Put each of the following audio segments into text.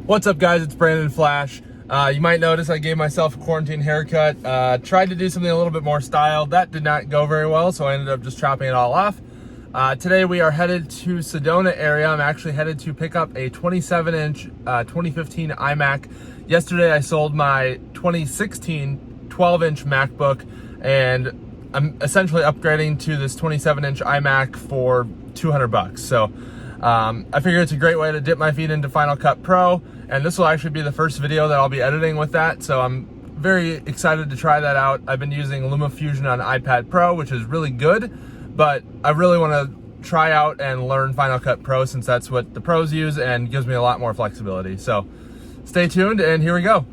What's up, guys? It's Brandon Flash. You might notice I gave myself a quarantine haircut. Tried to do something a little bit more styled. That did not go very well, so I ended up just chopping it all off. Today we are headed to Sedona area. I'm actually headed to pick up a 27-inch 2015 iMac. Yesterday I sold my 2016 12-inch MacBook, and I'm essentially upgrading to this 27-inch iMac for $200. So I figure it's a great way to dip my feet into Final Cut Pro, and this will actually be the first video that I'll be editing with that, so I'm very excited to try that out. I've been using LumaFusion on iPad Pro, which is really good, but I really want to try out and learn Final Cut Pro since that's what the pros use and gives me a lot more flexibility. So stay tuned, and here we go.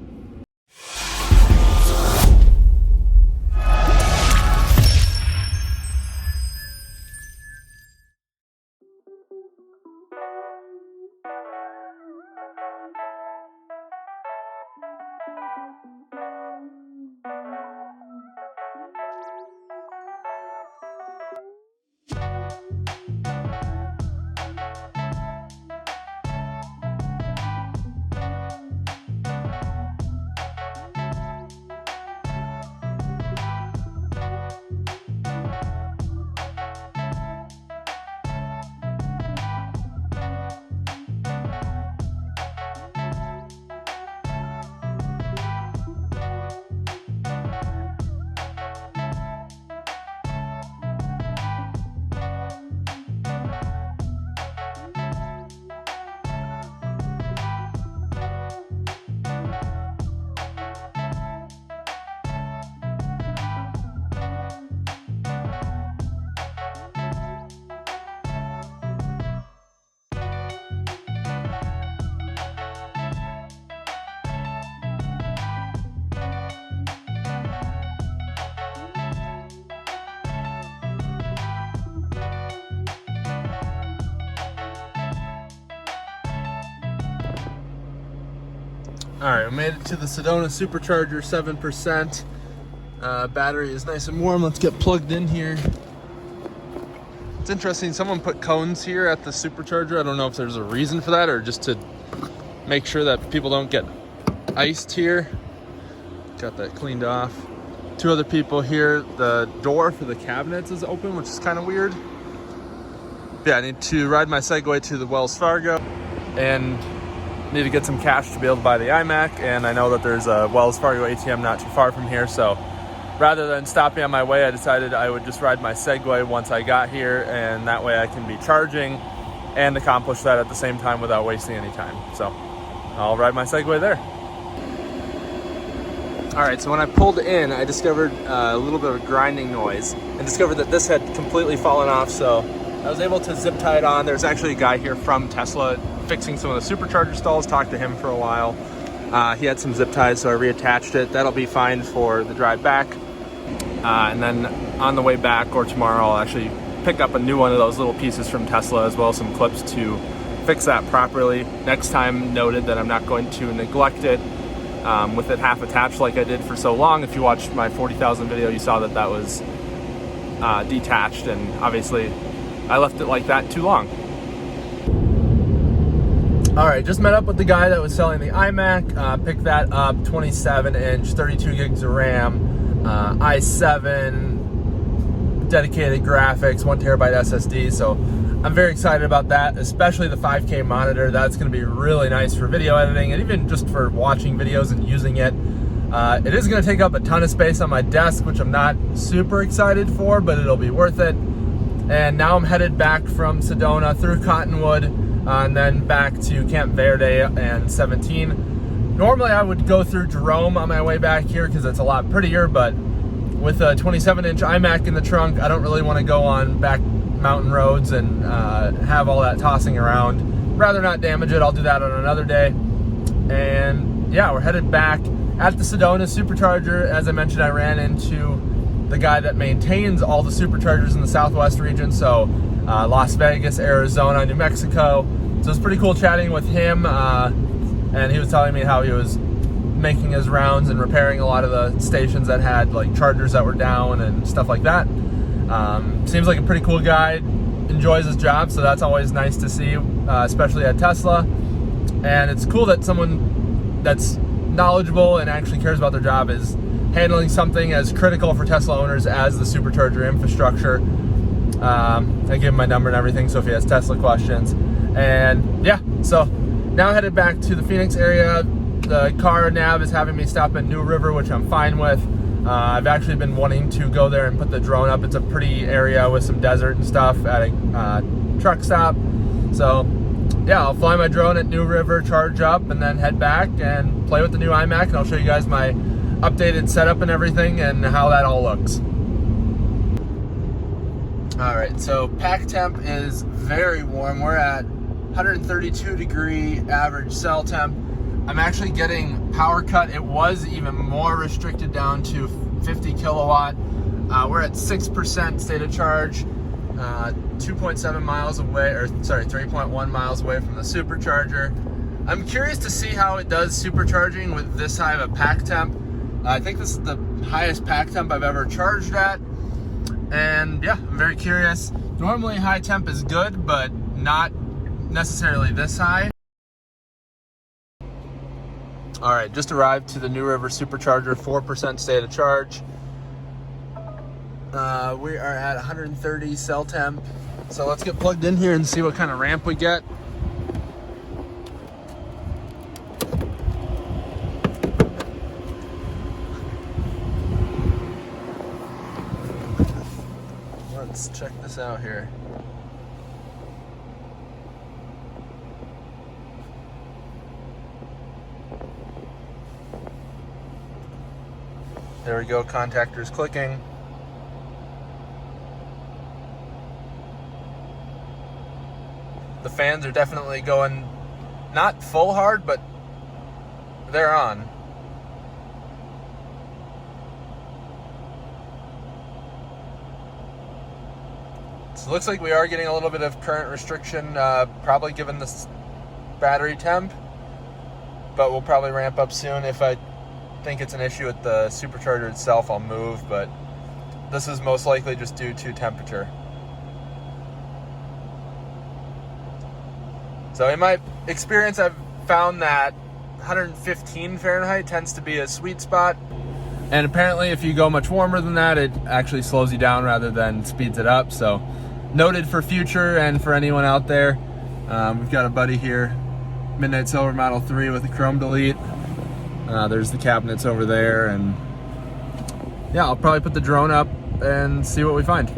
All right, we made it to the Sedona Supercharger, 7%. Battery is nice and warm. Let's get plugged in here. It's interesting, someone put cones here at the Supercharger. I don't know if there's a reason for that or just to make sure that people don't get iced here. Got that cleaned off. Two other people here. The door for the cabinets is open, which is kind of weird. Yeah, I need to ride my Segway to the Wells Fargo and need to get some cash to be able to buy the iMac, and I know that there's a Wells Fargo ATM not too far from here, so rather than stopping on my way, I decided I would just ride my Segway once I got here, and that way I can be charging and accomplish that at the same time without wasting any time. So I'll ride my Segway there. All right, so when I pulled in, I discovered a little bit of a grinding noise and discovered that this had completely fallen off, so I was able to zip tie it on. There's actually a guy here from Tesla fixing some of the Supercharger stalls, talked to him for a while. He had some zip ties, so I reattached it. That'll be fine for the drive back. And then on the way back or tomorrow, I'll actually pick up a new one of those little pieces from Tesla, as well as some clips to fix that properly. Next time, noted that I'm not going to neglect it with it half attached like I did for so long. If you watched my 40,000 video, you saw that that was detached, and obviously I left it like that too long. All right, just met up with the guy that was selling the iMac. Picked that up, 27-inch, 32 gigs of RAM, i7, dedicated graphics, 1 terabyte SSD. So I'm very excited about that, especially the 5K monitor. That's gonna be really nice for video editing and even just for watching videos and using it. It is gonna take up a ton of space on my desk, which I'm not super excited for, but it'll be worth it. And now I'm headed back from Sedona through Cottonwood, and then back to Camp Verde and 17. Normally I would go through Jerome on my way back here because it's a lot prettier, but with a 27-inch iMac in the trunk, I don't really want to go on back mountain roads and have all that tossing around. Rather not damage it. I'll do that on another day. And yeah, we're headed back at the Sedona Supercharger. As I mentioned, I ran into the guy that maintains all the Superchargers in the Southwest region, so Las Vegas, Arizona, New Mexico. So it's pretty cool chatting with him, and he was telling me how he was making his rounds and repairing a lot of the stations that had like chargers that were down and stuff like that. Seems like a pretty cool guy, enjoys his job, so that's always nice to see, especially at Tesla. And it's cool that someone that's knowledgeable and actually cares about their job is handling something as critical for Tesla owners as the supercharger infrastructure. I gave him my number and everything, so if he has Tesla questions. And yeah, so now headed back to the Phoenix area. The car nav is having me stop at New River, which I'm fine with. I've actually been wanting to go there and put the drone up. It's a pretty area with some desert and stuff at a truck stop. So yeah, I'll fly my drone at New River, charge up, and then head back and play with the new iMac, and I'll show you guys my updated setup and everything and how that all looks. All right, so pack temp is very warm. We're at 132 degree average cell temp. I'm actually getting power cut. It was even more restricted down to 50 kilowatt. We're at 6% state of charge, 2.7 miles away, or sorry, 3.1 miles away from the supercharger. I'm curious to see how it does supercharging with this high of a pack temp. I think this is the highest pack temp I've ever charged at. And yeah, I'm very curious. Normally high temp is good, but not necessarily this high. All right, just arrived to the New River Supercharger, 4% state of charge. We are at 130 cell temp. So let's get plugged in here and see what kind of ramp we get. Let's check this out here. There we go, contactors clicking. The fans are definitely going, not full hard, but they're on. So it looks like we are getting a little bit of current restriction, probably given this battery temp, but we'll probably ramp up soon. If I think it's an issue with the supercharger itself, I'll move, but this is most likely just due to temperature. So in my experience, I've found that 115 Fahrenheit tends to be a sweet spot. And apparently if you go much warmer than that, it actually slows you down rather than speeds it up. So noted for future and for anyone out there. We've got a buddy here, Midnight Silver Model 3 with a chrome delete. There's the cabinets over there, and yeah, I'll probably put the drone up and see what we find.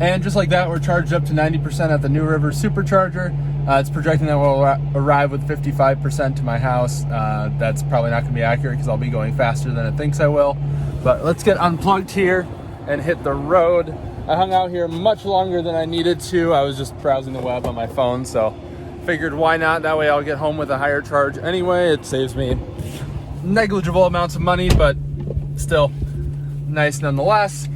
And just like that, we're charged up to 90% at the New River Supercharger. It's projecting that we'll arrive with 55% to my house. That's probably not going to be accurate because I'll be going faster than it thinks I will. But let's get unplugged here and hit the road. I hung out here much longer than I needed to. I was just browsing the web on my phone, so figured why not? That way I'll get home with a higher charge anyway. It saves me negligible amounts of money, but still nice nonetheless.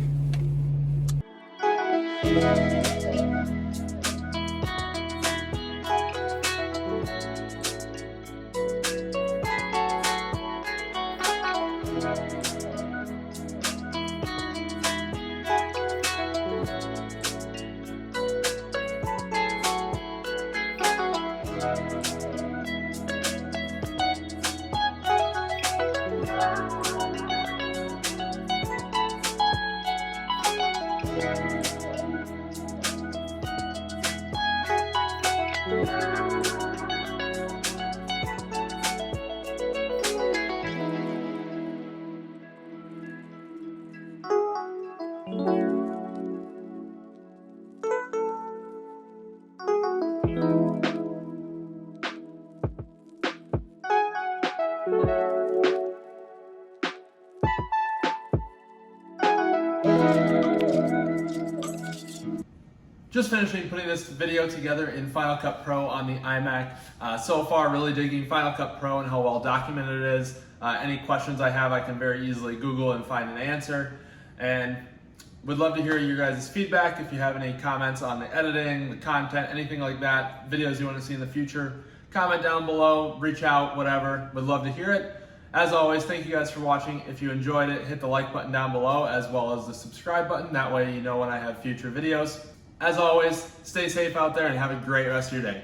just finishing putting this video together in Final Cut Pro on the iMac. So far, really digging Final Cut Pro and how well documented it is. Any questions I have, I can very easily Google and find an answer. And would love to hear your guys' feedback. If you have any comments on the editing, the content, anything like that, videos you want to see in the future, comment down below, reach out, whatever. Would love to hear it. As always, thank you guys for watching. If you enjoyed it, hit the like button down below as well as the subscribe button. That way you know when I have future videos. As always, stay safe out there and have a great rest of your day.